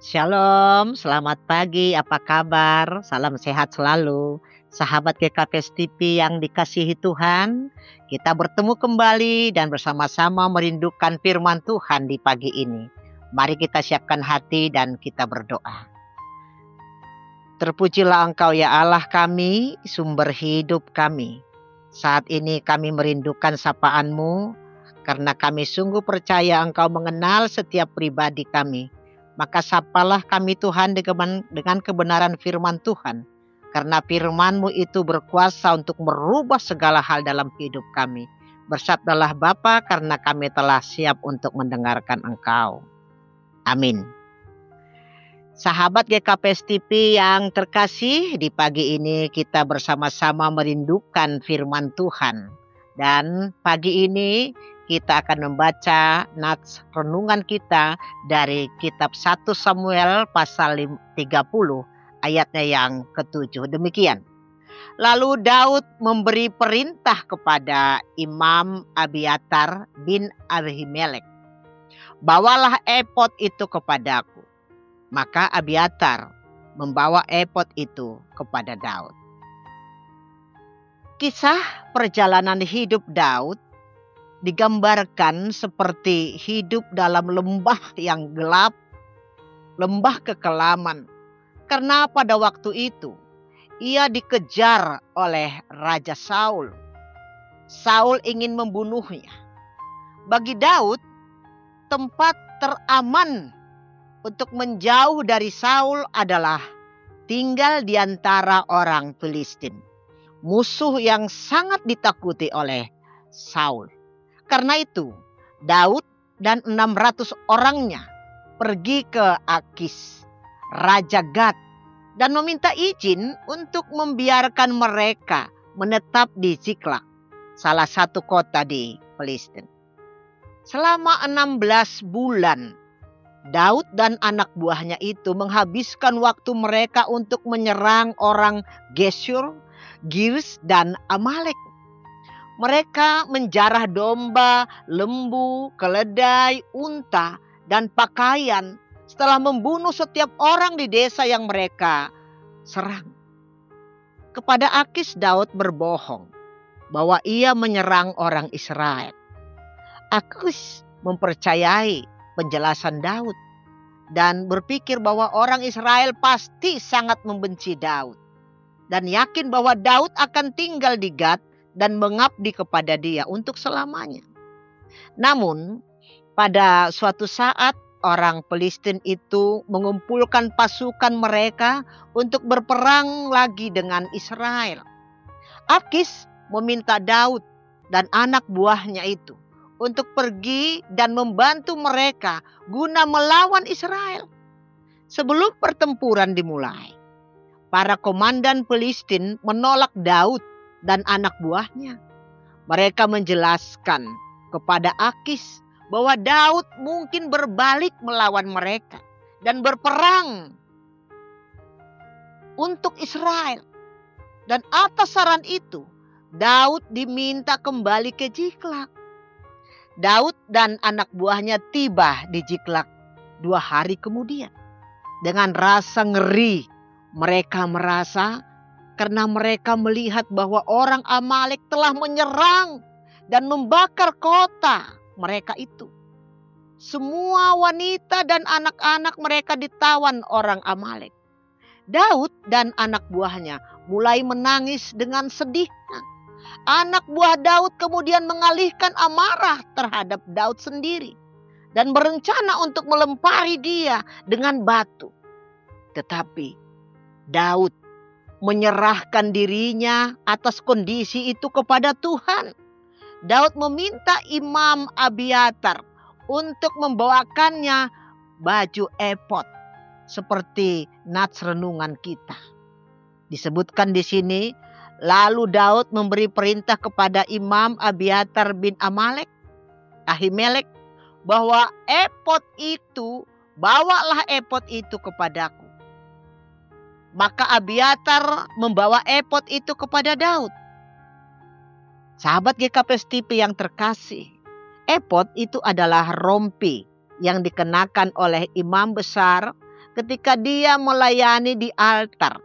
Shalom, selamat pagi, apa kabar? Salam sehat selalu. Sahabat GKPS TV yang dikasihi Tuhan, kita bertemu kembali dan bersama-sama merindukan firman Tuhan di pagi ini. Mari kita siapkan hati dan kita berdoa. Terpujilah Engkau ya Allah kami, sumber hidup kami. Saat ini kami merindukan sapaan-Mu, karena kami sungguh percaya Engkau mengenal setiap pribadi kami. Maka sapalah kami Tuhan dengan kebenaran firman Tuhan. Karena firman-Mu itu berkuasa untuk merubah segala hal dalam hidup kami. Bersabdalah Bapa, karena kami telah siap untuk mendengarkan Engkau. Amin. Sahabat GKPS TV yang terkasih, di pagi ini kita bersama-sama merindukan firman Tuhan. Dan pagi ini kita akan membaca nats renungan kita dari kitab 1 Samuel pasal 30 ayatnya yang ke-7. Demikian. Lalu Daud memberi perintah kepada Imam Abiatar bin Ahimelek, "Bawalah efod itu kepadaku." Maka Abiatar membawa efod itu kepada Daud. Kisah perjalanan hidup Daud digambarkan seperti hidup dalam lembah yang gelap, lembah kekelaman. Karena pada waktu itu ia dikejar oleh Raja Saul. Saul ingin membunuhnya. Bagi Daud, tempat teraman untuk menjauh dari Saul adalah tinggal di antara orang Filistin, musuh yang sangat ditakuti oleh Saul. Karena itu, Daud dan 600 orangnya pergi ke Akis, Raja Gad, dan meminta izin untuk membiarkan mereka menetap di Ziklag, salah satu kota di Filistin. Selama 16 bulan, Daud dan anak buahnya itu menghabiskan waktu mereka untuk menyerang orang Geshur, Girs, dan Amalek. Mereka menjarah domba, lembu, keledai, unta, dan pakaian setelah membunuh setiap orang di desa yang mereka serang. Kepada Akis, Daud berbohong bahwa ia menyerang orang Israel. Akis mempercayai penjelasan Daud dan berpikir bahwa orang Israel pasti sangat membenci Daud dan yakin bahwa Daud akan tinggal di Gad dan mengabdi kepada dia untuk selamanya. Namun pada suatu saat orang Filistin itu mengumpulkan pasukan mereka untuk berperang lagi dengan Israel. Akis meminta Daud dan anak buahnya itu untuk pergi dan membantu mereka guna melawan Israel. Sebelum pertempuran dimulai, para komandan Filistin menolak Daud dan anak buahnya. Mereka menjelaskan kepada Akis bahwa Daud mungkin berbalik melawan mereka dan berperang untuk Israel. Dan atas saran itu, Daud diminta kembali ke Ziklag. Daud dan anak buahnya tiba di Ziklag 2 hari kemudian. Dengan rasa ngeri, mereka merasa karena mereka melihat bahwa orang Amalek telah menyerang dan membakar kota mereka itu. Semua wanita dan anak-anak mereka ditawan orang Amalek. Daud dan anak buahnya mulai menangis dengan sedih. Anak buah Daud kemudian mengalihkan amarah terhadap Daud sendiri dan berencana untuk melempari dia dengan batu. Tetapi Daud menyerahkan dirinya atas kondisi itu kepada Tuhan. Daud meminta Imam Abiatar untuk membawakannya baju efod seperti nats renungan kita. Disebutkan di sini, lalu Daud memberi perintah kepada Imam Abiatar bin Ahimelek bahwa bawalah efod itu kepadaku. Maka Abiatar membawa efod itu kepada Daud. Sahabat GKPS TV yang terkasih, efod itu adalah rompi yang dikenakan oleh imam besar ketika dia melayani di altar.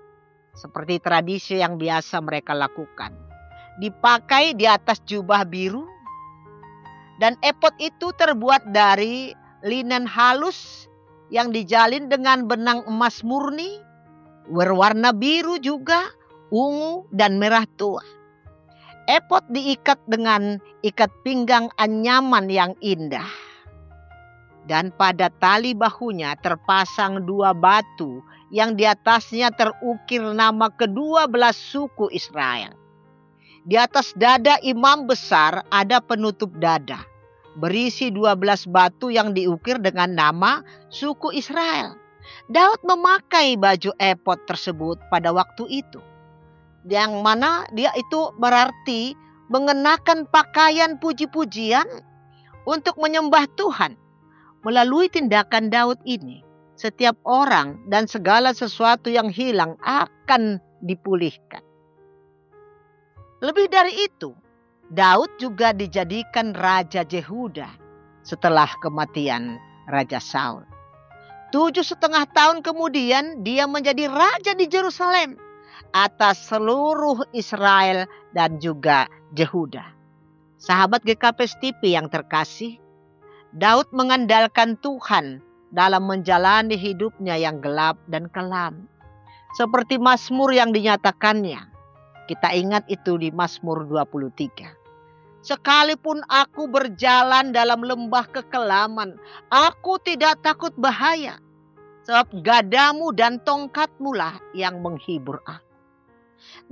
Seperti tradisi yang biasa mereka lakukan. Dipakai di atas jubah biru. Dan efod itu terbuat dari linen halus yang dijalin dengan benang emas murni, berwarna biru juga, ungu dan merah tua. Efod diikat dengan ikat pinggang anyaman yang indah. Dan pada tali bahunya terpasang 2 batu yang di atasnya terukir nama kedua belas suku Israel. Di atas dada imam besar ada penutup dada, berisi 12 batu yang diukir dengan nama suku Israel. Daud memakai baju efod tersebut pada waktu itu, yang mana dia itu berarti mengenakan pakaian puji-pujian untuk menyembah Tuhan. Melalui tindakan Daud ini, setiap orang dan segala sesuatu yang hilang akan dipulihkan. Lebih dari itu, Daud juga dijadikan Raja Yehuda setelah kematian Raja Saul. 7,5 tahun kemudian dia menjadi raja di Yerusalem atas seluruh Israel dan juga Yehuda. Sahabat GKP TV yang terkasih, Daud mengandalkan Tuhan dalam menjalani hidupnya yang gelap dan kelam. Seperti Mazmur yang dinyatakannya. Kita ingat itu di Mazmur 23. Sekalipun aku berjalan dalam lembah kekelaman, aku tidak takut bahaya. Sebab gadamu dan tongkatmu lah yang menghibur aku.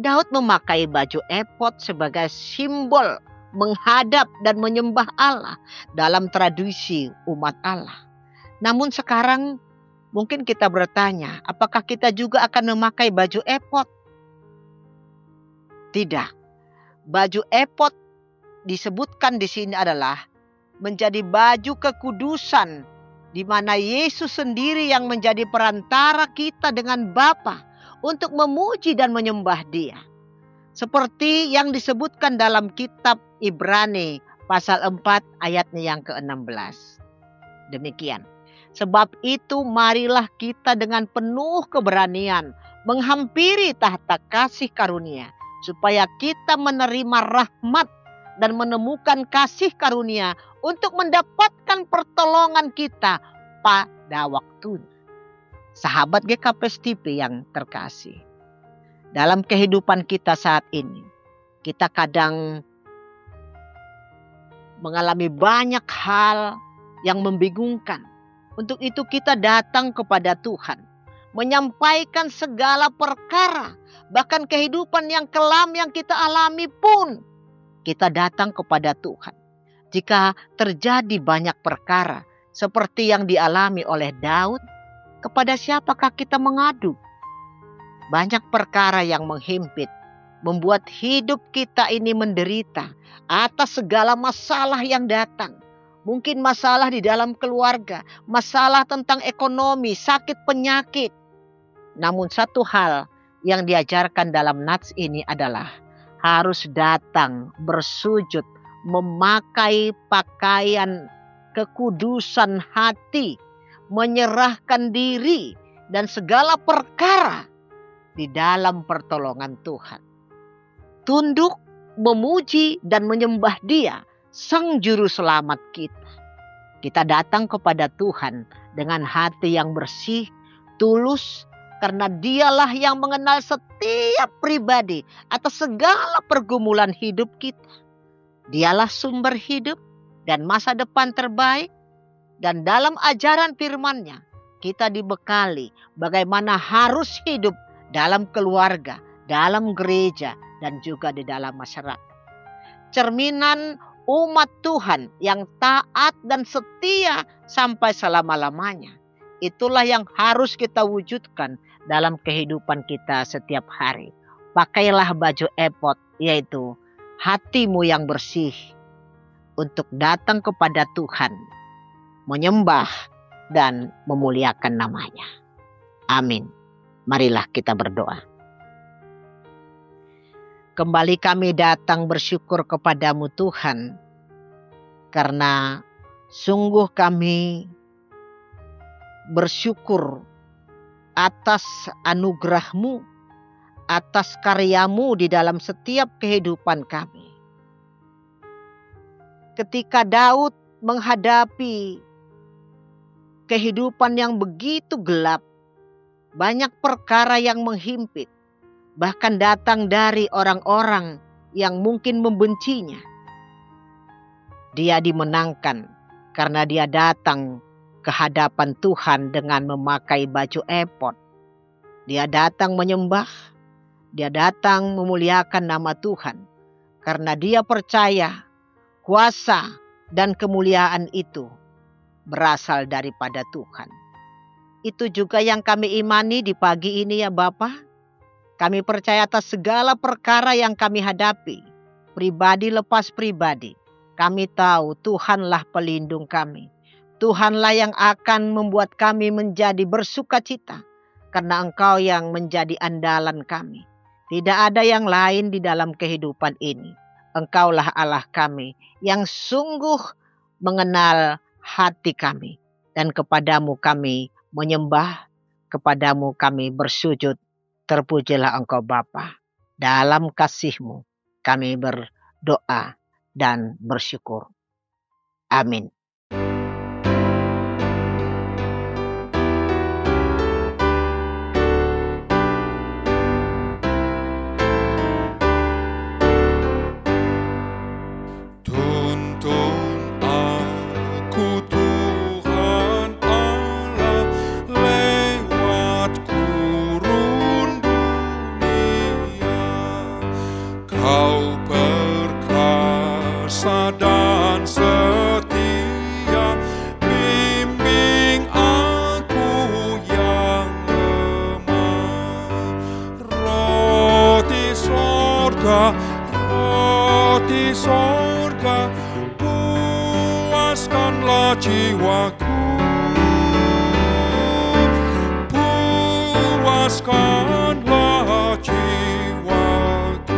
Daud memakai baju efod sebagai simbol menghadap dan menyembah Allah dalam tradisi umat Allah. Namun sekarang mungkin kita bertanya, apakah kita juga akan memakai baju efod? Tidak. Baju efod disebutkan di sini adalah menjadi baju kekudusan, di mana Yesus sendiri yang menjadi perantara kita dengan Bapa untuk memuji dan menyembah Dia. Seperti yang disebutkan dalam kitab Ibrani pasal 4 ayatnya yang ke-16. Demikian. Sebab itu marilah kita dengan penuh keberanian menghampiri tahta kasih karunia, supaya kita menerima rahmat dan menemukan kasih karunia untuk mendapatkan pertolongan kita pada waktunya. Sahabat GKP TV yang terkasih, dalam kehidupan kita saat ini, kita kadang mengalami banyak hal yang membingungkan. Untuk itu kita datang kepada Tuhan, menyampaikan segala perkara, bahkan kehidupan yang kelam yang kita alami pun, kita datang kepada Tuhan. Jika terjadi banyak perkara seperti yang dialami oleh Daud, kepada siapakah kita mengadu? Banyak perkara yang menghimpit, membuat hidup kita ini menderita atas segala masalah yang datang. Mungkin masalah di dalam keluarga, masalah tentang ekonomi, sakit penyakit. Namun satu hal yang diajarkan dalam nats ini adalah harus datang bersujud, memakai pakaian kekudusan hati, menyerahkan diri dan segala perkara di dalam pertolongan Tuhan. Tunduk, memuji dan menyembah Dia, Sang Juru Selamat kita. Kita datang kepada Tuhan dengan hati yang bersih, tulus, karena Dialah yang mengenal setiap pribadi atas segala pergumulan hidup kita. Dialah sumber hidup dan masa depan terbaik. Dan dalam ajaran firman-Nya, kita dibekali bagaimana harus hidup dalam keluarga, dalam gereja, dan juga di dalam masyarakat. Cerminan umat Tuhan yang taat dan setia sampai selama-lamanya. Itulah yang harus kita wujudkan dalam kehidupan kita setiap hari. Pakailah baju efod, yaitu hatimu yang bersih, untuk datang kepada Tuhan, menyembah dan memuliakan nama-Nya. Amin. Marilah kita berdoa. Kembali kami datang bersyukur kepadamu Tuhan, karena sungguh kami bersyukur atas anugerah-Mu, atas karya-Mu di dalam setiap kehidupan kami. Ketika Daud menghadapi kehidupan yang begitu gelap, banyak perkara yang menghimpit, bahkan datang dari orang-orang yang mungkin membencinya. Dia dimenangkan karena dia datang ke hadapan Tuhan dengan memakai baju efod. Dia datang menyembah, dia datang memuliakan nama Tuhan karena dia percaya kuasa dan kemuliaan itu berasal daripada Tuhan. Itu juga yang kami imani di pagi ini ya Bapa. Kami percaya atas segala perkara yang kami hadapi, pribadi lepas pribadi. Kami tahu Tuhanlah pelindung kami. Tuhanlah yang akan membuat kami menjadi bersukacita karena Engkau yang menjadi andalan kami. Tidak ada yang lain di dalam kehidupan ini. Engkaulah Allah kami yang sungguh mengenal hati kami. Dan kepadamu kami menyembah, kepadamu kami bersujud. Terpujilah Engkau Bapa. Dalam kasih-Mu kami berdoa dan bersyukur. Amin. Roti sorga, puaskanlah jiwaku, puaskanlah jiwaku.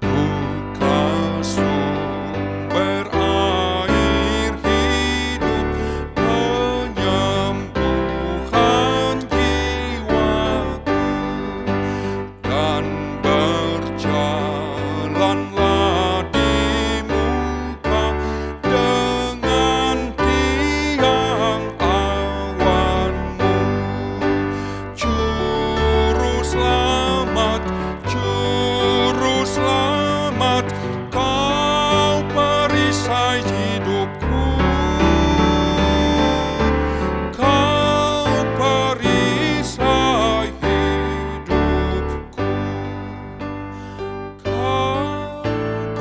Buka sumber air hidup, penyembuhan jiwaku, dan berjalanlah di muka dengan tiang awan-Mu. Juru selamat, Kau perisai hidupku, Kau perisai hidupku,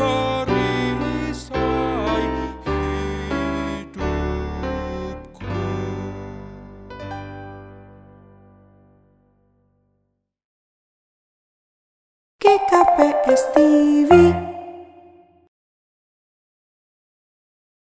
Kau perisai hidupku. GKPS TV